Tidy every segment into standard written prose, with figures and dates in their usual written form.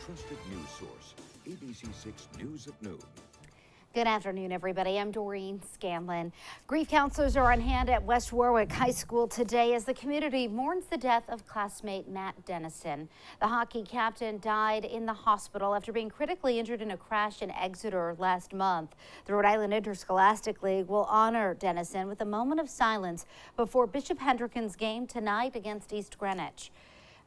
trusted news source, ABC6 News at noon. Good afternoon, everybody. I'm Doreen Scanlon. Grief counselors are on hand at West Warwick High School today as the community mourns the death of classmate Matt Dennison. The hockey captain died in the hospital after being critically injured in a crash in Exeter last month. The Rhode Island Interscholastic League will honor Dennison with a moment of silence before Bishop Hendrick's game tonight against East Greenwich.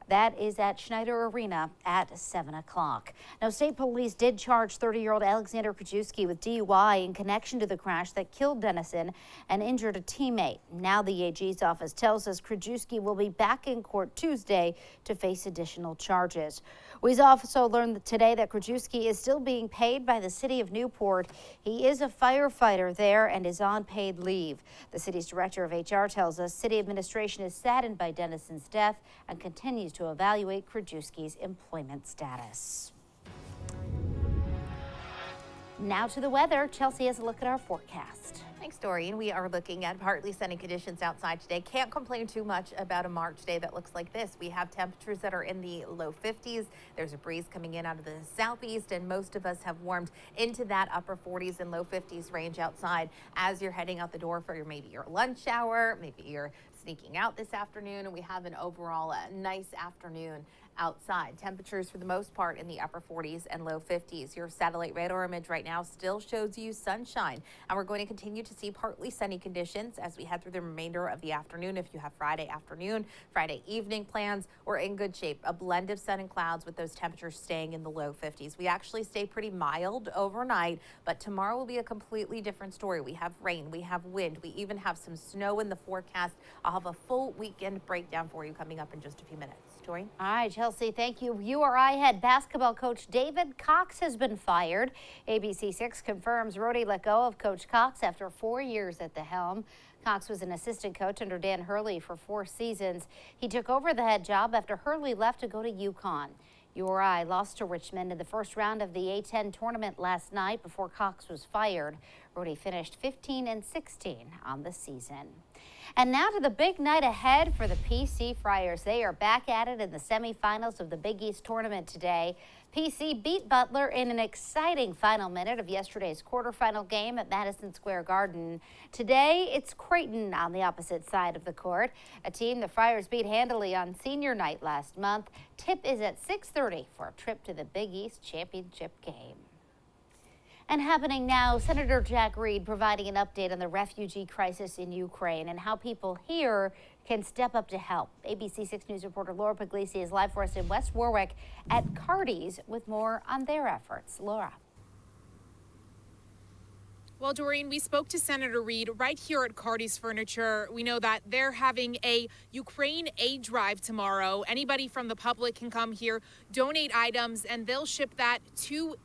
That is at Schneider Arena at 7 o'clock. Now, state police did charge 30-year-old Alexander Krajewski with DUI in connection to the crash that killed Dennison and injured a teammate. Now the AG's office tells us Krajewski will be back in court Tuesday to face additional charges. We've also learned today that Krajewski is still being paid by the city of Newport. He is a firefighter there and is on paid leave. The city's director of HR tells us city administration is saddened by Dennison's death and continues to evaluate Krajewski's employment status. Now to the weather. Chelsea has a look at our forecast. Thanks, Doreen. We are looking at partly sunny conditions outside today. Can't complain too much about a March day that looks like this. We have temperatures that are in the low 50s. There's a breeze coming in out of the southeast, and most of us have warmed into that upper 40s and low 50s range outside as you're heading out the door for maybe your lunch hour, maybe you're sneaking out this afternoon, and we have an overall nice afternoon outside. Temperatures for the most part in the upper 40s and low 50s. Your satellite radar image right now still shows you sunshine, and we're going to continue to see partly sunny conditions as we head through the remainder of the afternoon. If you have Friday afternoon, Friday evening plans, we're in good shape. A blend of sun and clouds with those temperatures staying in the low 50s. We actually stay pretty mild overnight, but tomorrow will be a completely different story. We have rain, we have wind, we even have some snow in the forecast. I'll have a full weekend breakdown for you coming up in just a few minutes. Joy? All right, Chelsea, thank you. URI head basketball coach David Cox has been fired. ABC6 confirms Rhodey let go of Coach Cox after 4 years at the helm. Cox was an assistant coach under Dan Hurley for 4 seasons. He took over the head job after Hurley left to go to UConn. URI lost to Richmond in the first round of the A10 tournament last night before Cox was fired. Rhodey finished 15-16 on the season. And now to the big night ahead for the PC Friars. They are back at it in the semifinals of the Big East tournament today. PC beat Butler in an exciting final minute of yesterday's quarterfinal game at Madison Square Garden. Today, it's Creighton on the opposite side of the court, a team the Friars beat handily on senior night last month. Tip is at 6:30 for a trip to the Big East championship game. And happening now, Senator Jack Reed providing an update on the refugee crisis in Ukraine and how people here can step up to help. ABC6 News reporter Laura Puglisi is live for us in West Warwick at Cardi's with more on their efforts. Laura. Well, Doreen, we spoke to Senator Reed right here at Cardi's Furniture. We know that they're having a Ukraine aid drive tomorrow. Anybody from the public can come here, donate items, and they'll ship that to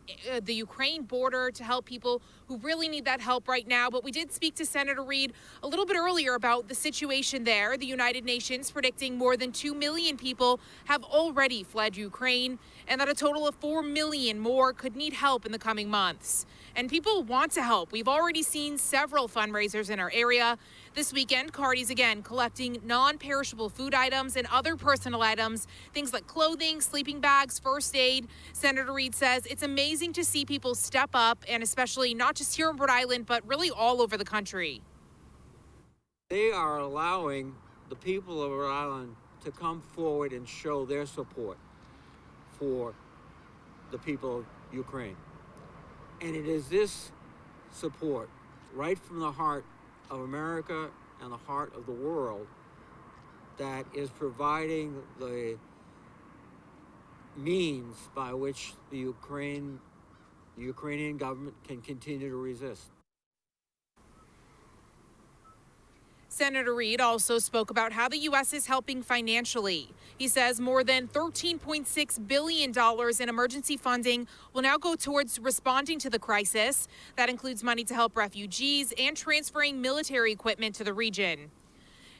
the Ukraine border to help people who really need that help right now. But we did speak to Senator Reed a little bit earlier about the situation there. The United Nations predicting more than 2 million people have already fled Ukraine, and that a total of 4 million more could need help in the coming months. And people want to help. We've already seen several fundraisers in our area. This weekend, Cardi's again collecting non-perishable food items and other personal items, things like clothing, sleeping bags, first aid. Senator Reed says it's amazing to see people step up, and especially not just here in Rhode Island, but really all over the country. They are allowing the people of Rhode Island to come forward and show their support for the people of Ukraine. And it is this support, right from the heart of America and the heart of the world, that is providing the means by which the Ukrainian government can continue to resist. Senator Reed also spoke about how the U.S. is helping financially. He says more than $13.6 billion in emergency funding will now go towards responding to the crisis. That includes money to help refugees and transferring military equipment to the region.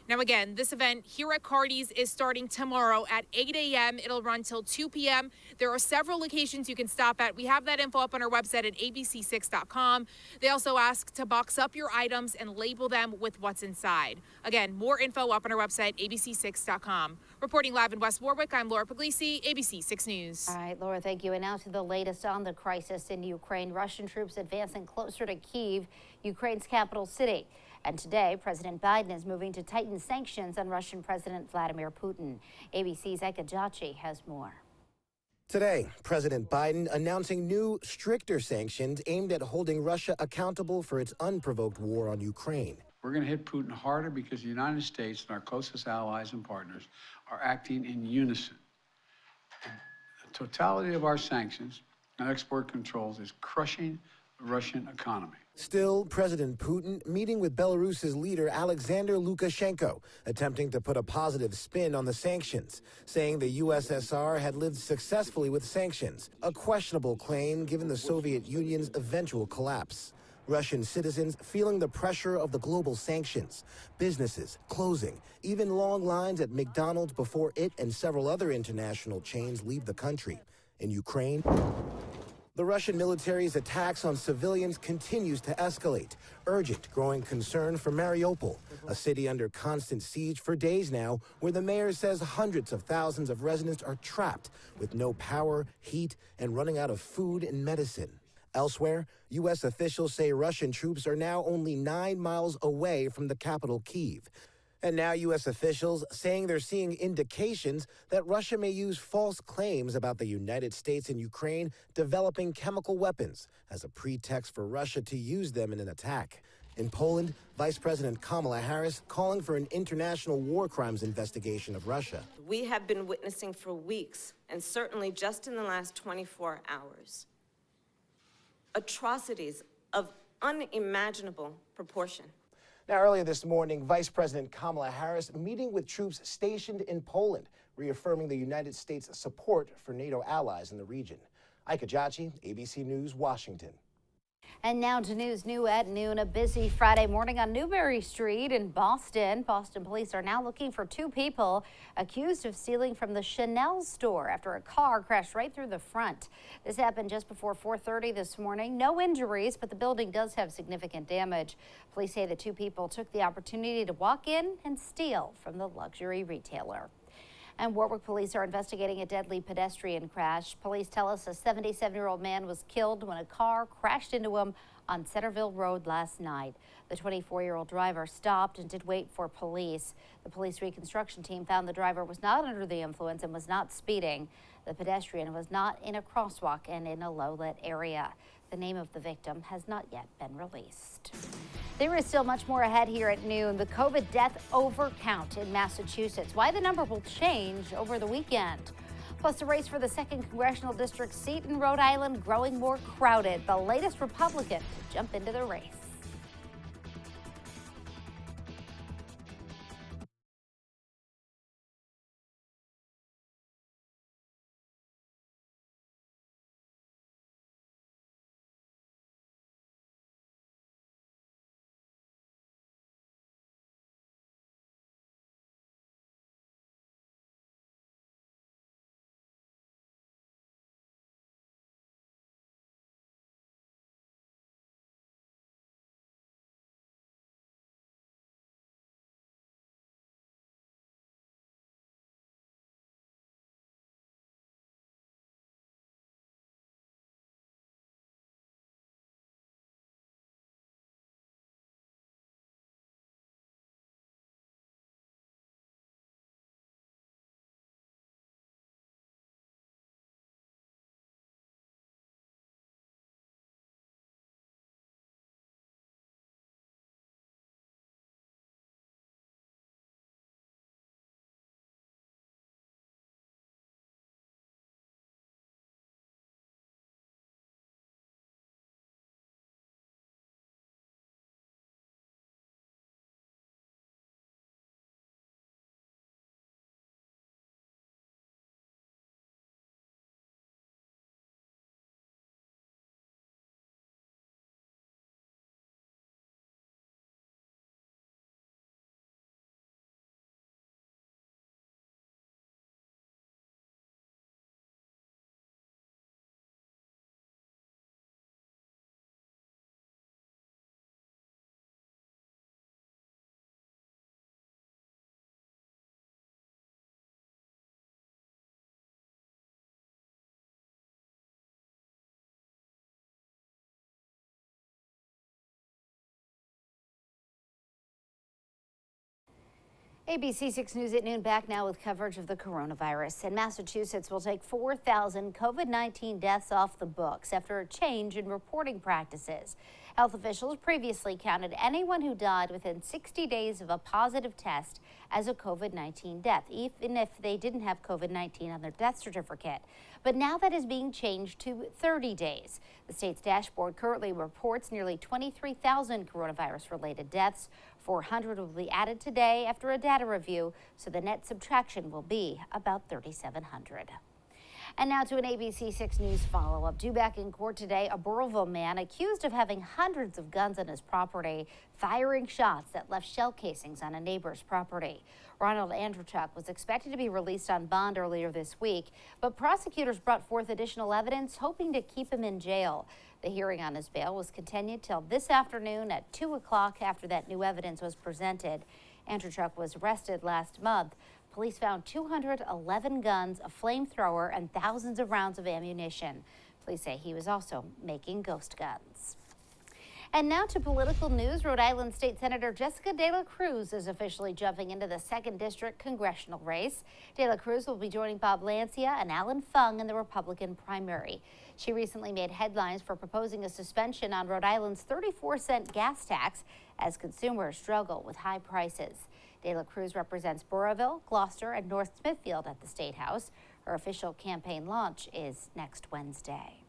Now, again, this event here at Cardi's is starting tomorrow at 8 a.m. It'll run till 2 p.m. There are several locations you can stop at. We have that info up on our website at abc6.com. They also ask to box up your items and label them with what's inside. Again, more info up on our website, abc6.com. Reporting live in West Warwick, I'm Laura Puglisi, ABC6 News. All right, Laura, thank you. And now to the latest on the crisis in Ukraine. Russian troops advancing closer to Kyiv, Ukraine's capital city. And today, President Biden is moving to tighten sanctions on Russian President Vladimir Putin. ABC's Eka Jachi has more. Today, President Biden announcing new, stricter sanctions aimed at holding Russia accountable for its unprovoked war on Ukraine. We're going to hit Putin harder because the United States and our closest allies and partners are acting in unison. The totality of our sanctions and export controls is crushing the Russian economy. Still, President Putin meeting with Belarus's leader Alexander Lukashenko, attempting to put a positive spin on the sanctions, saying the USSR had lived successfully with sanctions, a questionable claim given the Soviet Union's eventual collapse. Russian citizens feeling the pressure of the global sanctions, businesses closing, even long lines at McDonald's before it and several other international chains leave the country. In Ukraine, the Russian military's attacks on civilians continues to escalate. Urgent growing concern for Mariupol, a city under constant siege for days now, where the mayor says hundreds of thousands of residents are trapped with no power, heat, and running out of food and medicine. Elsewhere, U.S. officials say Russian troops are now only 9 miles away from the capital, Kyiv. And now U.S. officials saying they're seeing indications that Russia may use false claims about the United States and Ukraine developing chemical weapons as a pretext for Russia to use them in an attack. In Poland, Vice President Kamala Harris calling for an international war crimes investigation of Russia. We have been witnessing for weeks, and certainly just in the last 24 hours, atrocities of unimaginable proportion. Now, earlier this morning, Vice President Kamala Harris meeting with troops stationed in Poland, reaffirming the United States' support for NATO allies in the region. Eka Jachi, ABC News, Washington. And now to news new at noon. A busy Friday morning on Newbury Street in Boston. Boston police are now looking for 2 people accused of stealing from the Chanel store after a car crashed right through the front. This happened just before 4:30 this morning. No injuries, but the building does have significant damage. Police say the 2 people took the opportunity to walk in and steal from the luxury retailer. And Warwick police are investigating a deadly pedestrian crash. Police tell us a 77-year-old man was killed when a car crashed into him on Centerville Road last night. The 24-year-old driver stopped and did wait for police. The police reconstruction team found the driver was not under the influence and was not speeding. The pedestrian was not in a crosswalk and in a low-lit area. The name of the victim has not yet been released. There is still much more ahead here at noon. The COVID death overcount in Massachusetts. Why the number will change over the weekend. Plus, the race for the 2nd congressional district seat in Rhode Island growing more crowded. The latest Republican to jump into the race. ABC6 News at noon back now with coverage of the coronavirus. And Massachusetts will take 4,000 COVID-19 deaths off the books after a change in reporting practices. Health officials previously counted anyone who died within 60 days of a positive test as a COVID-19 death, even if they didn't have COVID-19 on their death certificate. But now that is being changed to 30 days. The state's dashboard currently reports nearly 23,000 coronavirus-related deaths. 400 will be added today after a data review, so the net subtraction will be about 3,700. And now to an ABC6 News follow-up. Due back in court today, a Burrillville man accused of having hundreds of guns on his property, firing shots that left shell casings on a neighbor's property. Ronald Andrechuk was expected to be released on bond earlier this week, but prosecutors brought forth additional evidence, hoping to keep him in jail. The hearing on his bail was continued till this afternoon at 2 o'clock after that new evidence was presented. Andrechuk was arrested last month. Police found 211 guns, a flamethrower, and thousands of rounds of ammunition. Police say he was also making ghost guns. And now to political news. Rhode Island State Senator Jessica De La Cruz is officially jumping into the 2nd District congressional race. De La Cruz will be joining Bob Lancia and Alan Fung in the Republican primary. She recently made headlines for proposing a suspension on Rhode Island's 34-cent gas tax as consumers struggle with high prices. De La Cruz represents Burrillville, Gloucester, and North Smithfield at the State House. Her official campaign launch is next Wednesday.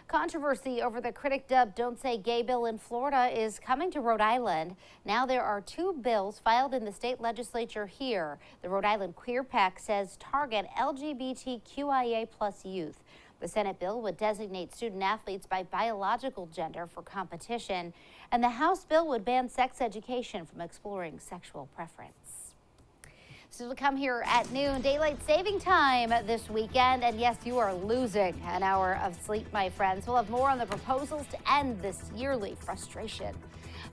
Controversy over the critic-dubbed Don't Say Gay bill in Florida is coming to Rhode Island. Now there are 2 bills filed in the state legislature here. The Rhode Island Queer PAC says target LGBTQIA+ youth. The Senate bill would designate student athletes by biological gender for competition, and the House bill would ban sex education from exploring sexual preference. So to come here at noon, daylight saving time this weekend, and yes, you are losing an hour of sleep, my friends. We'll have more on the proposals to end this yearly frustration.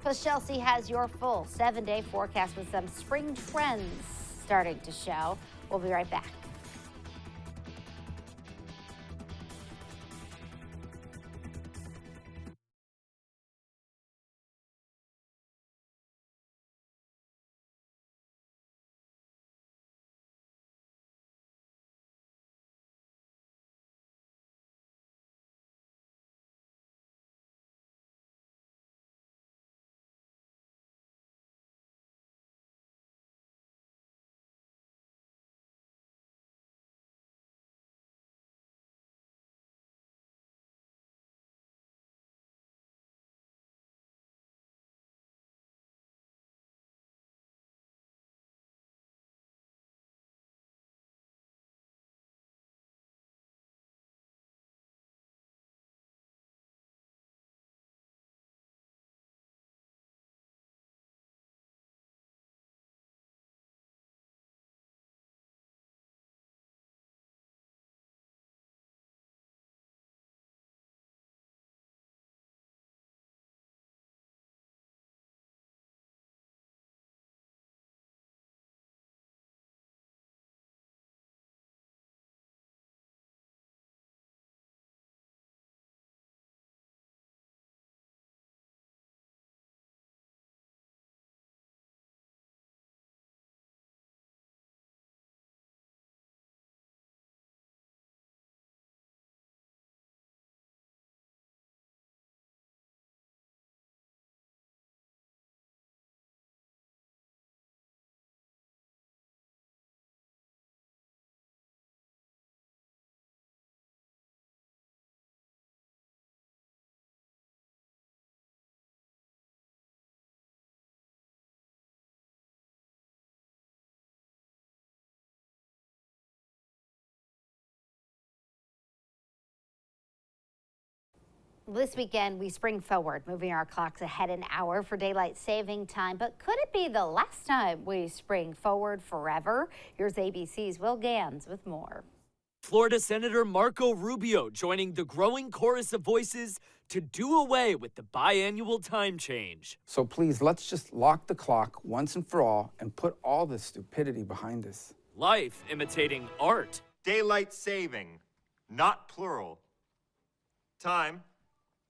Plus, Chelsea has your full 7-day forecast with some spring trends starting to show. We'll be right back. This weekend, we spring forward, moving our clocks ahead an hour for daylight saving time. But could it be the last time we spring forward forever? Here's ABC's Will Gans with more. Florida Senator Marco Rubio joining the growing chorus of voices to do away with the biannual time change. So please, let's just lock the clock once and for all and put all this stupidity behind us. Life imitating art. Daylight saving, not plural. Time,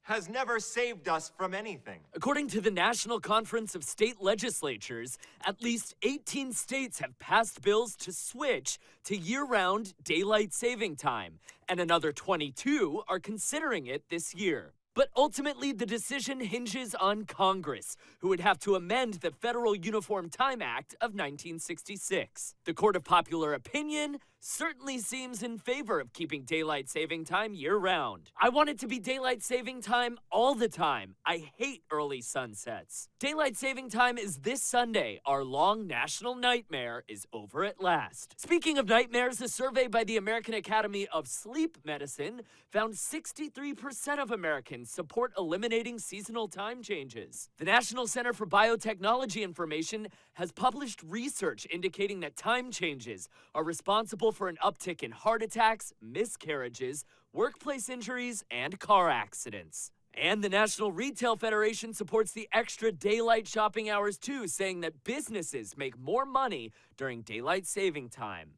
has never saved us from anything. According to the National Conference of State Legislatures, at least 18 states have passed bills to switch to year-round daylight saving time, and another 22 are considering it this year. But ultimately, the decision hinges on Congress, who would have to amend the Federal Uniform Time Act of 1966. The court of popular opinion certainly seems in favor of keeping daylight saving time year-round. I want it to be daylight saving time all the time. I hate early sunsets. Daylight saving time is this Sunday. Our long national nightmare is over at last. Speaking of nightmares, a survey by the American Academy of Sleep Medicine found 63% of Americans support eliminating seasonal time changes. The National Center for Biotechnology Information has published research indicating that time changes are responsible for an uptick in heart attacks, miscarriages, workplace injuries, and car accidents. And the National Retail Federation supports the extra daylight shopping hours too, saying that businesses make more money during daylight saving time.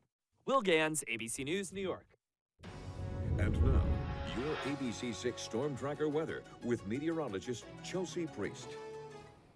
Will Gans, ABC News, New York. And now, your ABC6 Storm Tracker weather with meteorologist Chelsea Priest.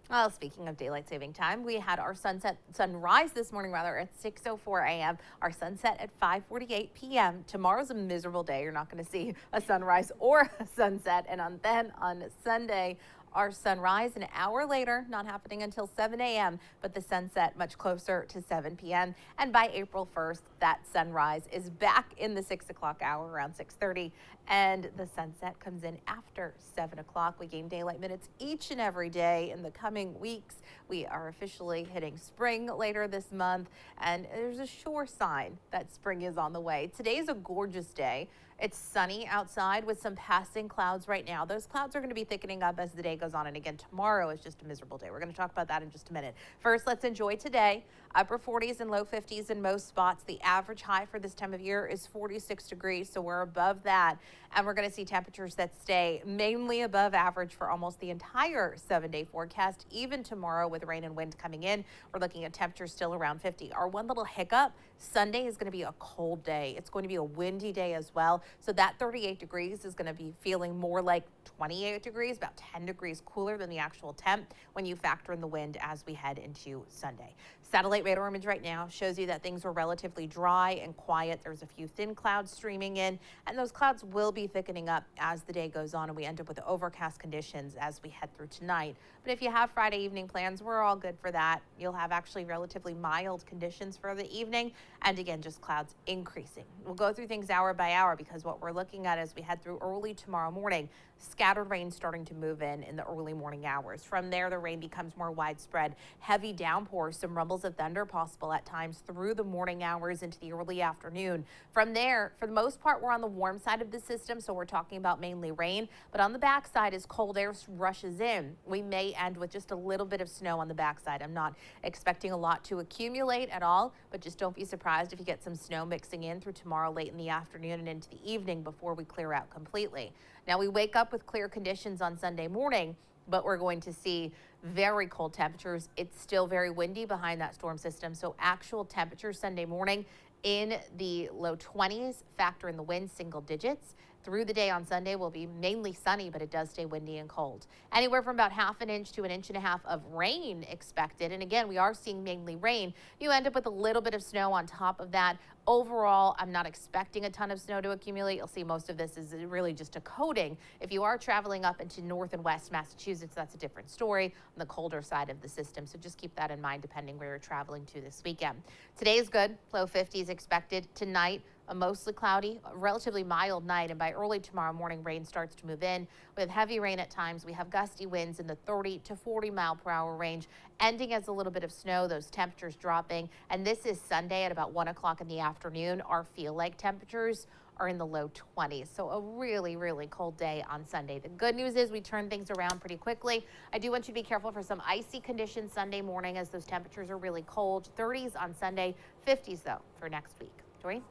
Well, speaking of daylight saving time, we had our sunrise this morning, at 6:04 a.m. Our sunset at 5:48 p.m. Tomorrow's a miserable day. You're not going to see a sunrise or a sunset. And then on Sunday, our sunrise an hour later, not happening until 7 a.m., but the sunset much closer to 7 p.m. And by April 1st, that sunrise is back in the 6 o'clock hour around 6:30, and the sunset comes in after 7 o'clock. We gain daylight minutes each and every day in the coming weeks. We are officially hitting spring later this month, and there's a sure sign that spring is on the way. Today's a gorgeous day. It's sunny outside with some passing clouds right now. Those clouds are going to be thickening up as the day goes on. And again, tomorrow is just a miserable day. We're going to talk about that in just a minute. First, let's enjoy today. Upper 40s and low 50s in most spots. The average high for this time of year is 46 degrees, so we're above that. And we're going to see temperatures that stay mainly above average for almost the entire 7-day forecast. Even tomorrow with rain and wind coming in, we're looking at temperatures still around 50. Our one little hiccup, Sunday is going to be a cold day. It's going to be a windy day as well. So that 38 degrees is going to be feeling more like 28 degrees, about 10 degrees cooler than the actual temp when you factor in the wind as we head into Sunday. Satellite radar image right now shows you that things were relatively dry and quiet. There's a few thin clouds streaming in, and those clouds will be thickening up as the day goes on and we end up with overcast conditions as we head through tonight. But if you have Friday evening plans, we're all good for that. You'll have actually relatively mild conditions for the evening, and again, just clouds increasing. We'll go through things hour by hour because what we're looking at as we head through early tomorrow morning, scattered rain starting to move in the early morning hours. From there, the rain becomes more widespread. Heavy downpours, some rumbles of thunder possible at times through the morning hours into the early afternoon. From there, for the most part, we're on the warm side of the system, so we're talking about mainly rain. But on the backside, as cold air rushes in, we may end with just a little bit of snow on the backside. I'm not expecting a lot to accumulate at all, but just don't be surprised if you get some snow mixing in through tomorrow late in the afternoon and into the evening before we clear out completely. Now, we wake up with clear conditions on Sunday morning, but we're going to see very cold temperatures. It's still very windy behind that storm system, so actual temperatures Sunday morning in the low 20s, factor in the wind, single digits. Through the day on Sunday will be mainly sunny, but it does stay windy and cold. Anywhere from about ½ an inch to 1.5 inches of rain expected. And again, we are seeing mainly rain. You end up with a little bit of snow on top of that. Overall, I'm not expecting a ton of snow to accumulate. You'll see most of this is really just a coating. If you are traveling up into north and west Massachusetts, that's a different story on the colder side of the system. So just keep that in mind depending where you're traveling to this weekend. Today is good. Low 50s expected. Tonight, a mostly cloudy, relatively mild night, and by early tomorrow morning, rain starts to move in. With heavy rain at times, we have gusty winds in the 30 to 40 mile per hour range, ending as a little bit of snow, those temperatures dropping. And this is Sunday at about 1 o'clock in the afternoon. Our feel-like temperatures are in the low 20s. So a really, really cold day on Sunday. The good news is we turn things around pretty quickly. I do want you to be careful for some icy conditions Sunday morning as those temperatures are really cold. 30s on Sunday, 50s though for next week. Doreen?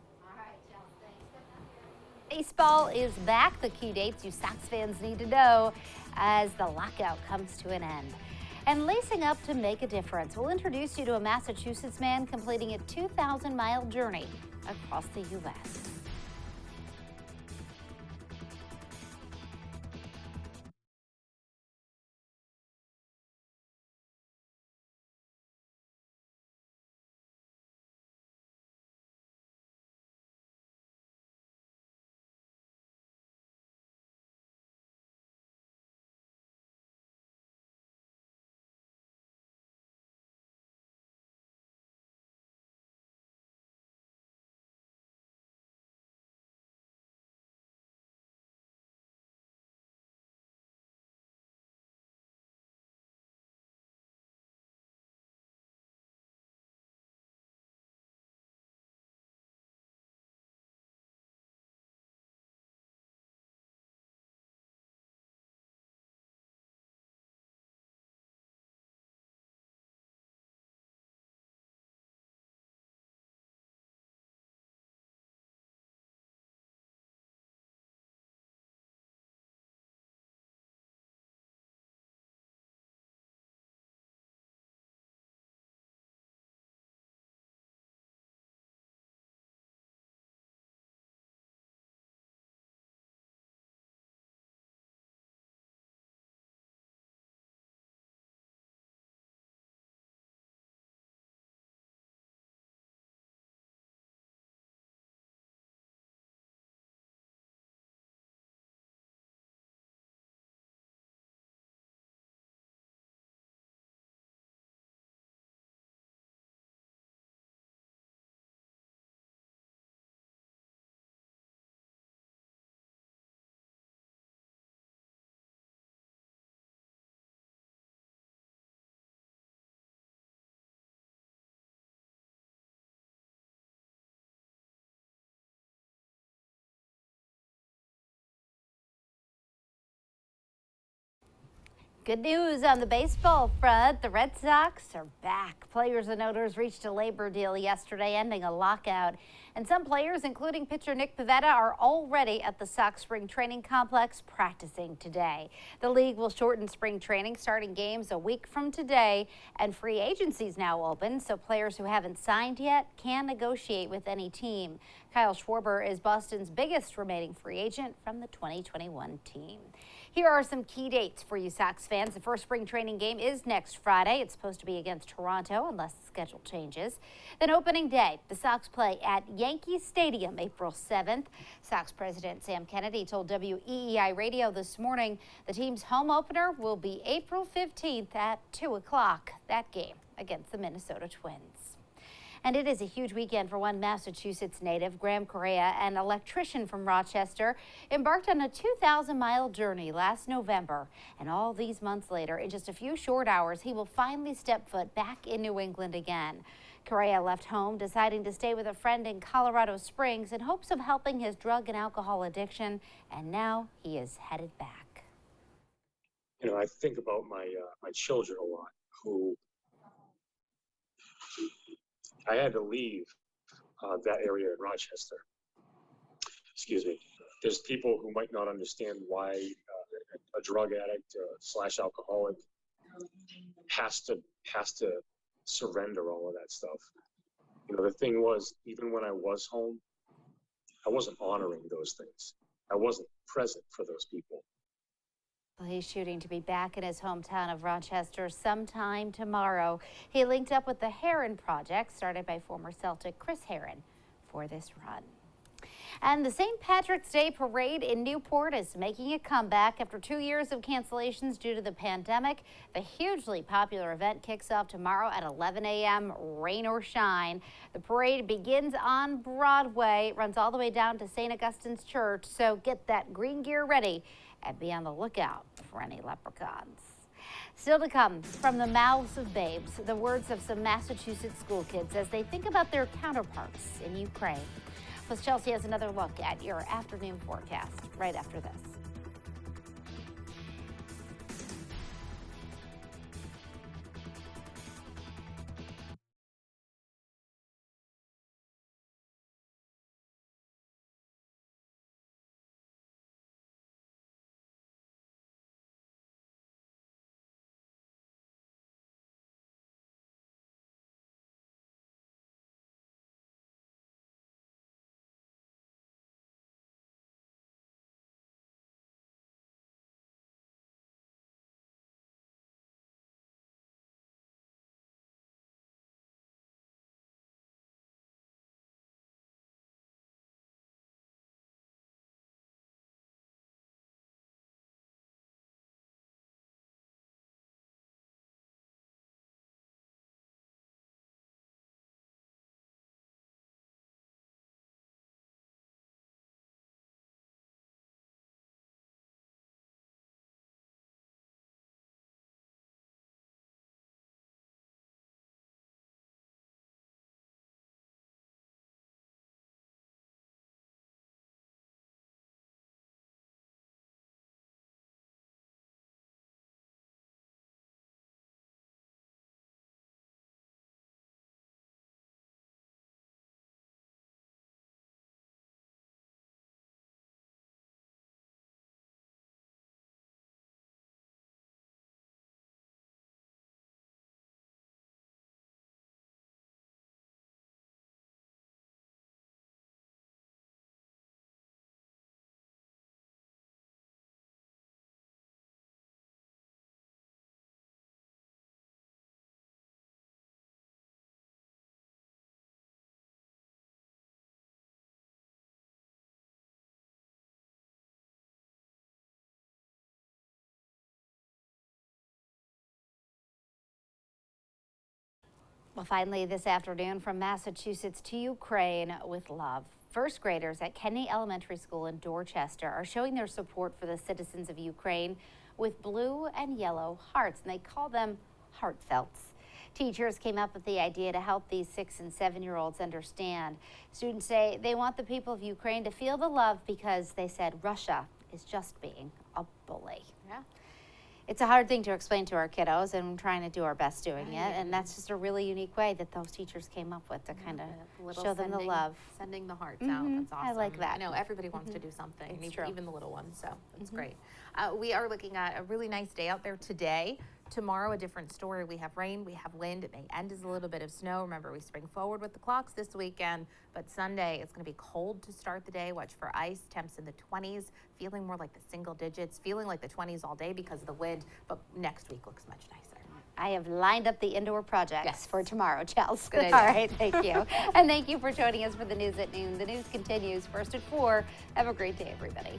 Baseball is back. The key dates you Sox fans need to know as the lockout comes to an end. And lacing up to make a difference. We'll introduce you to a Massachusetts man completing a 2,000-mile journey across the U.S. Good news on the baseball front. The Red Sox are back. Players and owners reached a labor deal yesterday, ending a lockout. And some players, including pitcher Nick Pivetta, are already at the Sox spring training complex practicing today. The league will shorten spring training, starting games a week from today. And free agency is now open, so players who haven't signed yet can negotiate with any team. Kyle Schwarber is Boston's biggest remaining free agent from the 2021 team. Here are some key dates for you Sox fans. The first spring training game is next Friday. It's supposed to be against Toronto unless the schedule changes. Then opening day, the Sox play at Yankee Stadium April 7th. Sox president Sam Kennedy told WEEI Radio this morning the team's home opener will be April 15th at 2 o'clock. That game against the Minnesota Twins. And it is a huge weekend for one Massachusetts native. Graham Correa, an electrician from Rochester, embarked on a 2,000-mile journey last November. And all these months later, in just a few short hours, he will finally step foot back in New England again. Correa left home, deciding to stay with a friend in Colorado Springs in hopes of helping his drug and alcohol addiction. And now he is headed back. You know, I think about my children a lot who I had to leave that area in Rochester. Excuse me. There's people who might not understand why a drug addict / alcoholic has to surrender all of that stuff. You know, the thing was, even when I was home, I wasn't honoring those things. I wasn't present for those people. Well, he's shooting to be back in his hometown of Rochester sometime tomorrow. He linked up with the Heron Project, started by former Celtic Chris Heron, for this run. And the St. Patrick's Day Parade in Newport is making a comeback after 2 years of cancellations due to the pandemic. The hugely popular event kicks off tomorrow at 11 a.m., rain or shine. The parade begins on Broadway, runs all the way down to St. Augustine's Church, so get that green gear ready and be on the lookout for any leprechauns. Still to come, from the mouths of babes, the words of some Massachusetts school kids as they think about their counterparts in Ukraine. Plus, Chelsea has another look at your afternoon forecast right after this. Well, finally this afternoon, from Massachusetts to Ukraine with love. First graders at Kennedy Elementary School in Dorchester are showing their support for the citizens of Ukraine with blue and yellow hearts, and they call them heartfelts. Teachers came up with the idea to help these 6- and 7-year-olds understand. Students say they want the people of Ukraine to feel the love because they said Russia is just being a bully. Yeah. It's a hard thing to explain to our kiddos, and we're trying to do our best doing it. And that's just a really unique way that those teachers came up with to kind of show them the love. Sending the hearts out. That's awesome. I like that. I know everybody wants to do something, It's even, true. even the little ones, so it's great. We are looking at a really nice day out there today. Tomorrow, a different story. We have rain, we have wind. It may end as a little bit of snow. Remember, we spring forward with the clocks this weekend, but Sunday it's going to be cold to start the day. Watch for ice, temps in the 20s, feeling more like the single digits, feeling like the 20s all day because of the wind, but next week looks much nicer. I have lined up the indoor projects for tomorrow, Chelsea. Good idea. All right, thank you. And thank you for joining us for the news at noon. The news continues first at 4. Have a great day, everybody.